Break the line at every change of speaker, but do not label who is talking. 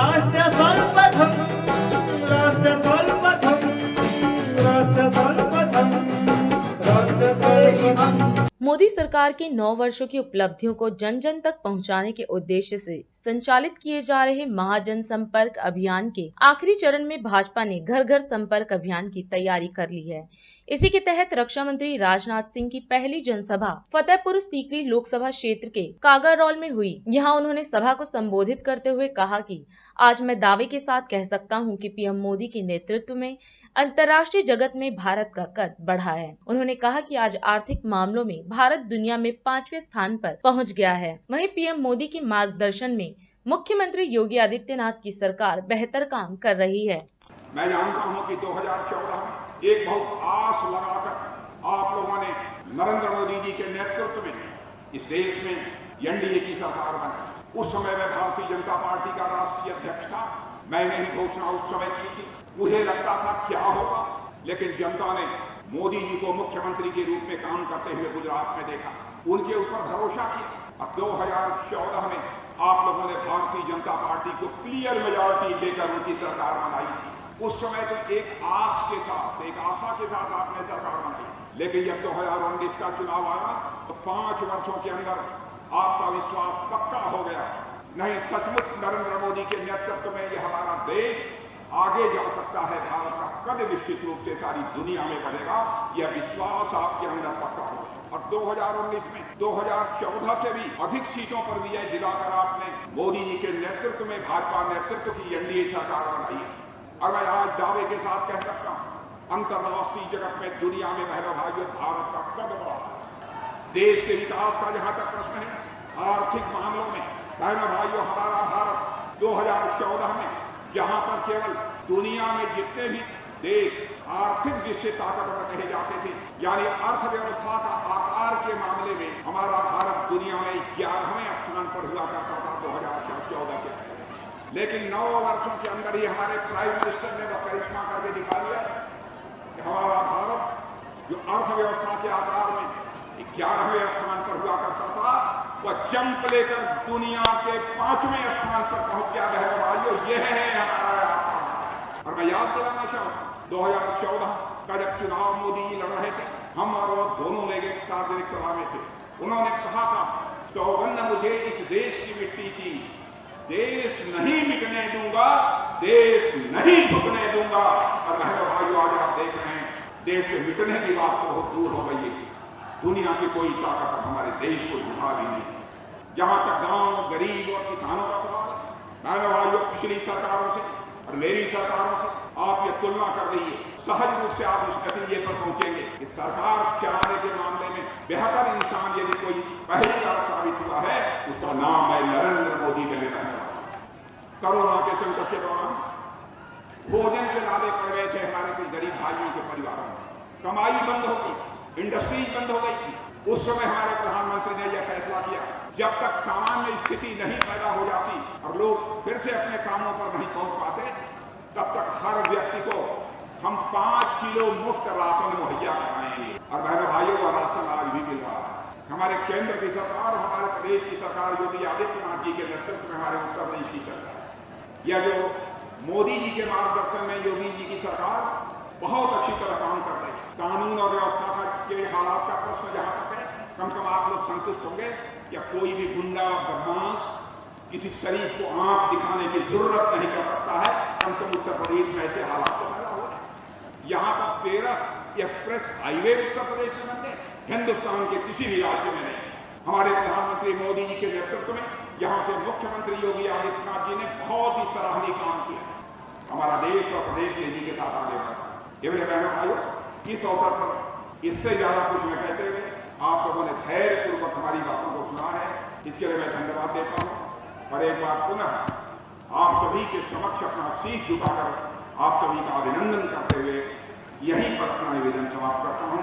राष्ट्र सर्वप्रथम, राष्ट्र सर्वप्रथम, राष्ट्र सर्वप्रथम, राष्ट्र सर्वप्रथम।
मोदी सरकार की 9 वर्षों की उपलब्धियों को जन जन तक पहुंचाने के उद्देश्य से संचालित किए जा रहे महाजन संपर्क अभियान के आखिरी चरण में भाजपा ने घर घर संपर्क अभियान की तैयारी कर ली है। इसी के तहत रक्षा मंत्री राजनाथ सिंह की पहली जनसभा फतेहपुर सीकरी लोकसभा क्षेत्र के कागारौल में हुई। यहां उन्होंने सभा को संबोधित करते हुए कहा कि आज मैं दावे के साथ कह सकता हूं कि पीएम मोदी के नेतृत्व में अंतर्राष्ट्रीय जगत में भारत का कद बढ़ा है। उन्होंने कहा कि आज आर्थिक मामलों में भारत दुनिया में 5वें स्थान पर पहुंच गया है। वहीं पीएम मोदी के मार्गदर्शन में मुख्यमंत्री योगी आदित्यनाथ की सरकार बेहतर काम कर रही है।
मैं जानता हूं कि 2014 में एक बहुत आस लगाकर आप लोगों ने नरेंद्र मोदी जी के नेतृत्व में इस देश में एनडीए की सरकार बनाई। उस समय मैं भारतीय जनता पार्टी का राष्ट्रीय अध्यक्ष था। मैंने ही घोषणा उस समय की थी। मुझे लगता था क्या होगा, लेकिन जनता ने मोदी जी को मुख्यमंत्री के रूप में काम करते हुए गुजरात में देखा, उनके ऊपर भरोसा किया। अब 2014 में आप लोगों ने भारतीय जनता पार्टी को क्लियर मेजॉरिटी देकर उनकी सरकार बनाई थी। उस समय तो एक आस के साथ, एक आशा के साथ आपने सरकार बनाई, लेकिन जब 2019 का चुनाव आया तो 5 वर्षों के अंदर आपका विश्वास पक्का हो गया। नहीं, सचमुच नरेंद्र मोदी के नेतृत्व में यह हमारा देश आगे जा सकता है। भारत का कद निश्चित रूप से सारी दुनिया में बढ़ेगा, यह विश्वास आपके अंदर पक्का हो। और 2019 में 2014 से भी अधिक सीटों पर विजय दिलाकर आपने मोदी जी के नेतृत्व में भाजपा नेतृत्व की एनडीए सरकार बनाई है। और मैं आज दावे के साथ कह सकता हूं, अंतर्राष्ट्रीय जगत में, दुनिया में बहनों भाइयों, भारत का कद बढ़ा है। देश के विकास का जहां तक प्रश्न है, आर्थिक मामलों में बहनों भाइयों, हमारा भारत 2014 में जहां पर केवल दुनिया में जितने भी देश आर्थिक जिससे ताकतवर कहे जाते थे, यानी अर्थव्यवस्था का आकार के मामले में हमारा भारत दुनिया में 11वें स्थान पर हुआ करता था 2014 के पहले। लेकिन 9 वर्षों के अंदर ही हमारे प्राइम मिनिस्टर ने करिश्मा करके दिखा दिया कि हमारा भारत जो अर्थव्यवस्था के आकार में 11वें स्थान पर हुआ करता था, वह जंप लेकर दुनिया के 5वें स्थान पर पहुंच गया। बहनों भाइयों, यह है हमारा भारत। और मैं याद दिलाना चाहूँ, 2014 का जब चुनाव मोदी जी लड़ रहे थे, हम और वो दोनों लेके सार्वजनिक सभा में थे। उन्होंने कहा था, सौगंध मुझे इस देश की मिट्टी की, देश नहीं मिटने दूंगा, देश नहीं झुकने दूंगा। और बहनों भाइयों, आज आप देख रहे हैं देश के मिटने की बात तो बहुत दूर हो गई है। दुनिया की कोई ताकत हमारे देश को झुका भी नहीं थी। जहां तक गांव, गरीब और किसानों का सवाल है, बहनों भाइयों, पिछली सरकारों से और मेरी सरकारों से आप ये तुलना कर रही है, सहज रूप से आप इस नतीजे पर पहुंचेंगे कि सरकार चलाने के मामले में बेहतर इंसान यदि कोई पहली बार साबित हुआ है, उसका नाम है नरेंद्र मोदी के नेतृत्व। कोरोना के संकट के दौरान भोजन के लाले पड़ गए थे हमारे कुछ गरीब भाइयों के परिवारों में, कमाई बंद हो गई, इंडस्ट्रीज बंद हो गई थी। उस समय हमारे प्रधानमंत्री ने यह फैसला किया, जब तक सामान्य स्थिति नहीं पैदा हो जाती और लोग फिर से अपने कामों पर नहीं पहुंच पाते, तब तक हर व्यक्ति को हम 5 किलो मुफ्त राशन मुहैया कराएंगे। और बहनों भाइयों, का राशन आज भी मिल रहा है। हमारे केंद्र की सरकार, हमारे प्रदेश की सरकार, योगी आदित्यनाथ जी के नेतृत्व में हमारे उत्तर प्रदेश की सरकार, यह जो मोदी जी के मार्गदर्शन में योगी जी की सरकार बहुत अच्छी तरह काम कर रही है। कानून और व्यवस्था के हालात का प्रश्न जहां तक है, कम से कम आप लोग संतुष्ट होंगे या कोई भी गुंडा बदमाश किसी शरीफ को आंख दिखाने की जरूरत नहीं कर सकता है। कम से कम उत्तर प्रदेश में ऐसे हालात तो पैदा हुआ है। यहाँ पर 13 एक्सप्रेस हाईवे उत्तर प्रदेश में बन गए, हिंदुस्तान के किसी भी राज्य में नहीं। हमारे प्रधानमंत्री मोदी जी के नेतृत्व में यहाँ से मुख्यमंत्री योगी आदित्यनाथ जी ने बहुत ही सराहनीय काम किया। हमारा देश और प्रदेश तेजी के साथ आगे बढ़ा। ये मेरे बहनों भाइयों, इस अवसर पर इससे ज्यादा कुछ न कहते हुए आप लोगों ने धैर्यपूर्वक हमारी बातों को सुना है, इसके लिए मैं धन्यवाद देता हूँ। और एक बार पुनः आप सभी के समक्ष अपना शीश झुकाकर आप सभी का अभिनंदन करते हुए यहीं पर अपना निवेदन समाप्त करता हूँ।